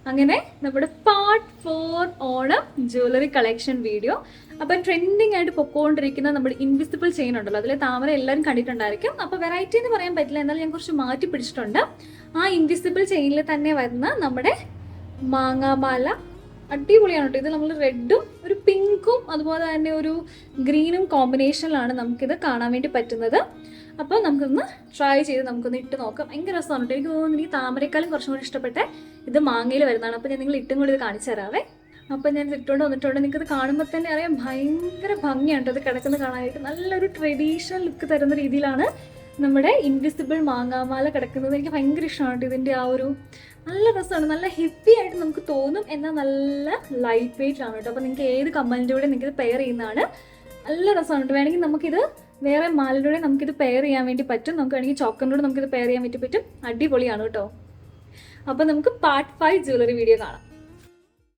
അങ്ങനെ നമ്മുടെ part 4 Onam jewellery collection video. അപ്പം ട്രെൻഡിങ് ആയിട്ട് പൊക്കോണ്ടിരിക്കുന്ന നമ്മുടെ ഇൻവിസിബിൾ ചെയിൻ ഉണ്ടല്ലോ, അതിലെ താമര എല്ലാവരും കണ്ടിട്ടുണ്ടായിരിക്കും. അപ്പോൾ വെറൈറ്റി എന്ന് പറയാൻ പറ്റില്ല, എന്നാലും ഞാൻ കുറച്ച് മാറ്റി പിടിച്ചിട്ടുണ്ട്. ആ ഇൻവിസിബിൾ ചെയിനിൽ തന്നെ വരുന്ന നമ്മുടെ മാങ്ങാമാല അടിപൊളിയാണ് കേട്ടോ. ഇത് നമ്മൾ റെഡും ഒരു പിങ്കും അതുപോലെ തന്നെ ഒരു ഗ്രീനും കോമ്പിനേഷനിലാണ് നമുക്കിത് കാണാൻ വേണ്ടി പറ്റുന്നത്. അപ്പോൾ നമുക്കൊന്ന് ട്രൈ ചെയ്ത് നമുക്കൊന്ന് ഇട്ട് നോക്കാം. ഭയങ്കര രസമാണ് കേട്ടോ. എനിക്ക് തോന്നുന്നു ഈ താമരക്കാളും കുറച്ചും കൂടി ഇഷ്ടപ്പെട്ടെ ഇത് മാങ്ങയിൽ വരുന്നതാണ്. അപ്പോൾ ഞാൻ നിങ്ങൾ ഇട്ടും കൂടി ഇത് കാണിച്ചു തരാവേ. അപ്പോൾ ഞാൻ ഇട്ടുകൊണ്ട് വന്നിട്ടുണ്ട്. നിങ്ങൾക്കത് കാണുമ്പോൾ തന്നെ അറിയാം ഭയങ്കര ഭംഗിയാണ് അത് കിടക്കുന്നത് കാണാനായിട്ട്. നല്ലൊരു ട്രഡീഷണൽ ലുക്ക് തരുന്ന രീതിയിലാണ് നമ്മുടെ ഇൻവിസിബിൾ മാങ്ങാമാല കിടക്കുന്നത്. എനിക്ക് ഭയങ്കര ഇഷ്ടമാണ് ഇതിൻ്റെ ആ ഒരു നല്ല രസമാണ്. നല്ല ഹെവി ആയിട്ട് നമുക്ക് തോന്നും, എന്നാൽ നല്ല ലൈറ്റ് വെയിറ്റ് ആണ് കേട്ടോ. അപ്പോൾ നിങ്ങൾക്ക് ഏത് കമ്മലിൻ്റെ കൂടെ നിങ്ങൾക്ക് ഇത് പെയർ ചെയ്യുന്നതാണ്. നല്ല രസമാണ് കേട്ടോ. വേണമെങ്കിൽ നമുക്കിത് വേറെ മാലിലൂടെ നമുക്കിത് പെയർ ചെയ്യാൻ വേണ്ടി പറ്റും. നമുക്ക് വേണമെങ്കിൽ ചോക്കറിലൂടെ നമുക്കിത് പെയർ ചെയ്യാൻ വേണ്ടി പറ്റും. അടിപൊളിയാണ് കേട്ടോ. അപ്പോൾ നമുക്ക് പാർട്ട് 5 ജ്വല്ലറി വീഡിയോ കാണാം.